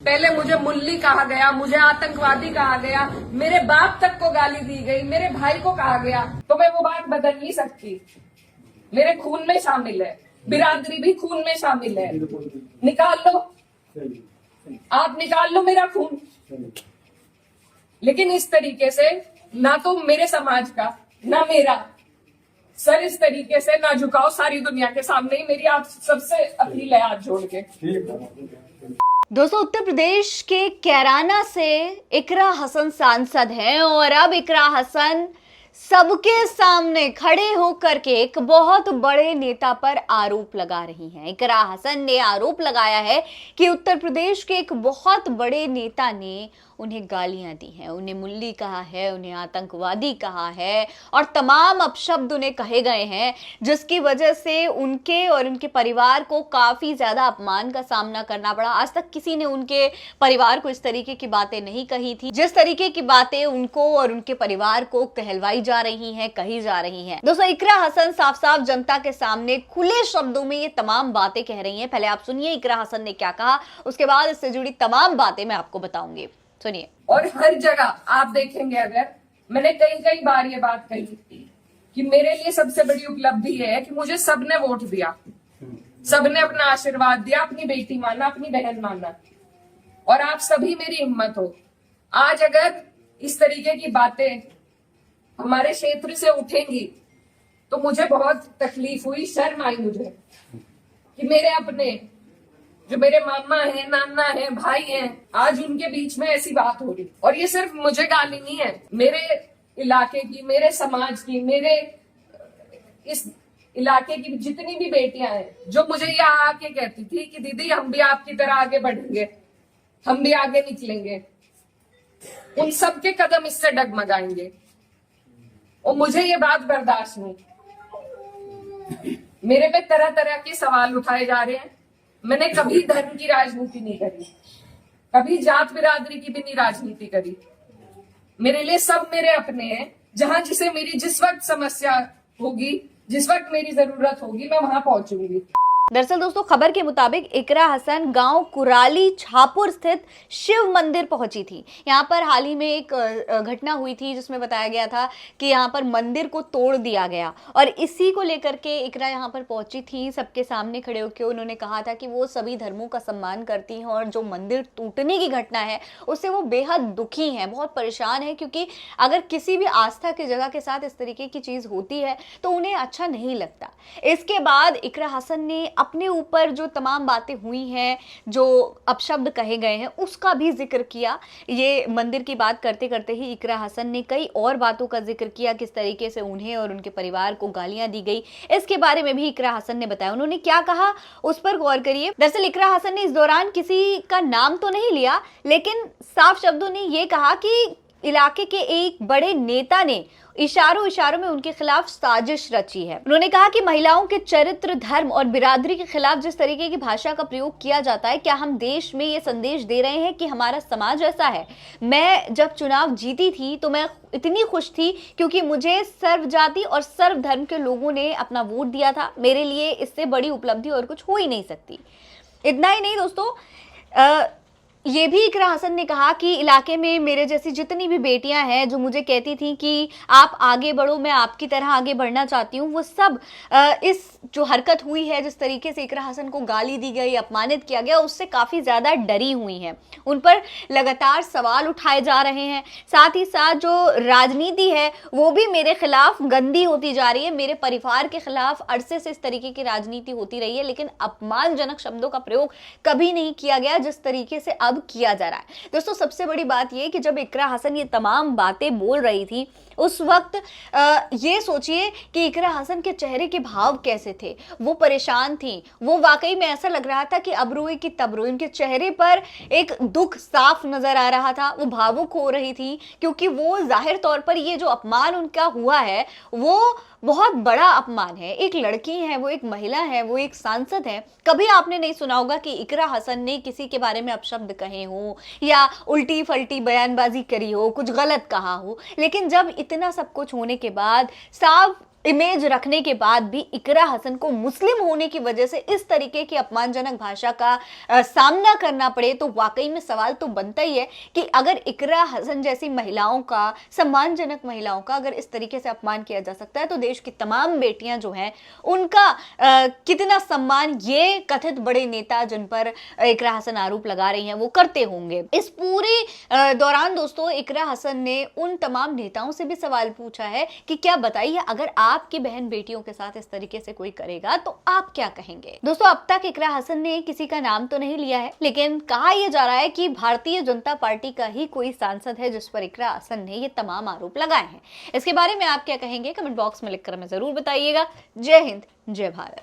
पहले मुझे मुल्ली कहा गया, मुझे आतंकवादी कहा गया, मेरे बाप तक को गाली दी गई, मेरे भाई को कहा गया, तो मैं वो बात बदल नहीं सकती। मेरे खून में शामिल है, बिरादरी भी खून में शामिल है। निकाल लो, आप निकाल लो मेरा खून, लेकिन इस तरीके से ना तो मेरे समाज का ना मेरा सर इस तरीके से ना झुकाओ सारी दुनिया के सामने ही। मेरी आप सबसे अपील है हाथ जोड़ के। दोस्तों, उत्तर प्रदेश के कैराना से इकरा हसन सांसद हैं और अब इकरा हसन सबके सामने खड़े होकर के एक बहुत बड़े नेता पर आरोप लगा रही हैं। इकरा हसन ने आरोप लगाया है कि उत्तर प्रदेश के एक बहुत बड़े नेता ने उन्हें गालियां दी हैं, उन्हें मुल्ली कहा है, उन्हें आतंकवादी कहा है और तमाम अपशब्द उन्हें कहे गए हैं, जिसकी वजह से उनके और उनके परिवार को काफी ज्यादा अपमान का सामना करना पड़ा। आज तक किसी ने उनके परिवार को इस तरीके की बातें नहीं कही थी, जिस तरीके की बातें उनको और उनके परिवार को कहलवाई जा रही हैं, कही जा रही हैं। दोस्तों, इकरा हसन साफ साफ जनता के सामने खुले शब्दों में ये तमाम बातें कह रही हैं। पहले आप सुनिए इकरा हसन ने क्या कहा, उसके बाद इससे जुड़ी तमाम बातें मैं आपको बताऊंगी। सुनिए। और हर जगह आप देखेंगे, अगर मैंने कई बार ये बात कही कि मेरे लिए सबसे बड़ी उपलब्धि है कि मुझे सबने वोट दिया, सबने अपना आशीर्वाद दिया, अपनी बेटी माना, अपनी बहन माना, और आप सभी मेरी हिम्मत हो। आज अगर इस तरीके की बातें हमारे क्षेत्र से उठेंगी तो मुझे बहुत तकलीफ हुई, शर्म आई मुझे कि मेरे अपने जो मेरे मामा है, नाना है, भाई हैं, आज उनके बीच में ऐसी बात हो रही। और ये सिर्फ मुझे गाली नहीं है, मेरे इलाके की, मेरे समाज की, मेरे इस इलाके की जितनी भी बेटियां हैं, जो मुझे ये आके कहती थी कि दीदी हम भी आपकी तरह आगे बढ़ेंगे, हम भी आगे निकलेंगे, उन सबके कदम इससे डगमगाएंगे। और मुझे ये बात बर्दाश्त नहीं। मेरे पे तरह तरह के सवाल उठाए जा रहे हैं। मैंने कभी धर्म की राजनीति नहीं करी, कभी जात बिरादरी की भी नहीं राजनीति करी। मेरे लिए सब मेरे अपने हैं। जहां जिसे मेरी जिस वक्त समस्या होगी, जिस वक्त मेरी जरूरत होगी, मैं वहां पहुंचूंगी। दरअसल दोस्तों, खबर के मुताबिक इकरा हसन गांव कुराली छापुर स्थित शिव मंदिर पहुंची थी। यहां पर हाल ही में एक घटना हुई थी जिसमें बताया गया था कि यहां पर मंदिर को तोड़ दिया गया और इसी को लेकर के इकरा यहां पर पहुंची थी। सबके सामने खड़े होकर उन्होंने कहा था कि वो सभी धर्मों का सम्मान करती हैं और जो मंदिर टूटने की घटना है उससे वो बेहद दुखी हैं, बहुत परेशान है, क्योंकि अगर किसी भी आस्था की जगह के साथ इस तरीके की चीज होती है तो उन्हें अच्छा नहीं लगता। इसके बाद इकरा हसन ने अपने ऊपर जो तमाम बातें हुई हैं, जो अपशब्द कहे गए हैं, उसका भी जिक्र किया। ये मंदिर की बात करते करते ही इकरा हसन ने कई और बातों का जिक्र किया, किस तरीके से उन्हें और उनके परिवार को गालियां दी गई, इसके बारे में भी इकरा हसन ने बताया। उन्होंने क्या कहा उस पर गौर करिए। दरअसल इकरा हसन ने इस दौरान किसी का नाम तो नहीं लिया, लेकिन साफ शब्दों ने यह कहा कि इलाके के एक बड़े नेता ने इशारों में उनके खिलाफ साजिश रची है। उन्होंने कहा कि महिलाओं के चरित्र, धर्म और बिरादरी के खिलाफ जिस तरीके की भाषा का प्रयोग किया जाता है, क्या हम देश में ये संदेश दे रहे हैं कि हमारा समाज ऐसा है? मैं जब चुनाव जीती थी तो मैं इतनी खुश थी क्योंकि मुझे सर्व जाति और सर्व धर्म के लोगों ने अपना वोट दिया था। मेरे लिए इससे बड़ी उपलब्धि और कुछ हो ही नहीं सकती। इतना ही नहीं दोस्तों, ये भी इकरा हसन ने कहा कि इलाके में मेरे जैसी जितनी भी बेटियां हैं जो मुझे कहती थी कि आप आगे बढ़ो, मैं आपकी तरह आगे बढ़ना चाहती हूँ, वो सब इस जो हरकत हुई है, जिस तरीके से इकरा हसन को गाली दी गई, अपमानित किया गया, उससे काफ़ी ज़्यादा डरी हुई हैं। उन पर लगातार सवाल उठाए जा रहे हैं। साथ ही साथ जो राजनीति है वो भी मेरे खिलाफ गंदी होती जा रही है। मेरे परिवार के खिलाफ अरसे से इस तरीके की राजनीति होती रही है, लेकिन अपमानजनक शब्दों का प्रयोग कभी नहीं किया गया जिस तरीके से अब किया जा रहा है। दोस्तों, सबसे बड़ी बात यह कि जब इकरा हसन ये तमाम बातें बोल रही थी उस वक्त ये सोचिए कि इकरा हसन के चेहरे के भाव कैसे थे। वो परेशान थी, वो वाकई में ऐसा लग रहा था कि अब रोए कि तब रोए। उनके चेहरे पर एक दुख साफ नजर आ रहा था, वो भावुक हो रही थी क्योंकि वो जाहिर तौर पर ये जो अपमान उनका हुआ है वो बहुत बड़ा अपमान है। एक लड़की है, वो एक महिला है, वो एक सांसद है। कभी आपने नहीं सुना होगा कि इकरा हसन ने किसी के बारे में अपशब्द कहे हो या उल्टी फल्टी बयानबाजी करी हो, कुछ गलत कहा हो। लेकिन जब इतना सब कुछ होने के बाद साफ इमेज रखने के बाद भी इकरा हसन को मुस्लिम होने की वजह से इस तरीके की अपमानजनक भाषा का सामना करना पड़े, तो वाकई में सवाल तो बनता ही है कि अगर इकरा हसन जैसी महिलाओं का, सम्मानजनक महिलाओं का अगर इस तरीके से अपमान किया जा सकता है, तो देश की तमाम बेटियां जो हैं उनका कितना सम्मान ये कथित बड़े नेता जिन पर इकरा हसन आरोप लगा रही हैं वो करते होंगे। इस पूरे दौरान दोस्तों इकरा हसन ने उन तमाम नेताओं से भी सवाल पूछा है कि क्या बताइए, अगर आपकी बहन बेटियों के साथ इस तरीके से कोई करेगा तो आप क्या कहेंगे। दोस्तों अब तक इकरा हसन ने किसी का नाम तो नहीं लिया है, लेकिन कहा यह जा रहा है कि भारतीय जनता पार्टी का ही कोई सांसद है जिस पर इकरा हसन ने ये तमाम आरोप लगाए हैं। इसके बारे में आप क्या कहेंगे, कमेंट बॉक्स में लिखकर हमें जरूर बताइएगा। जय हिंद, जय भारत।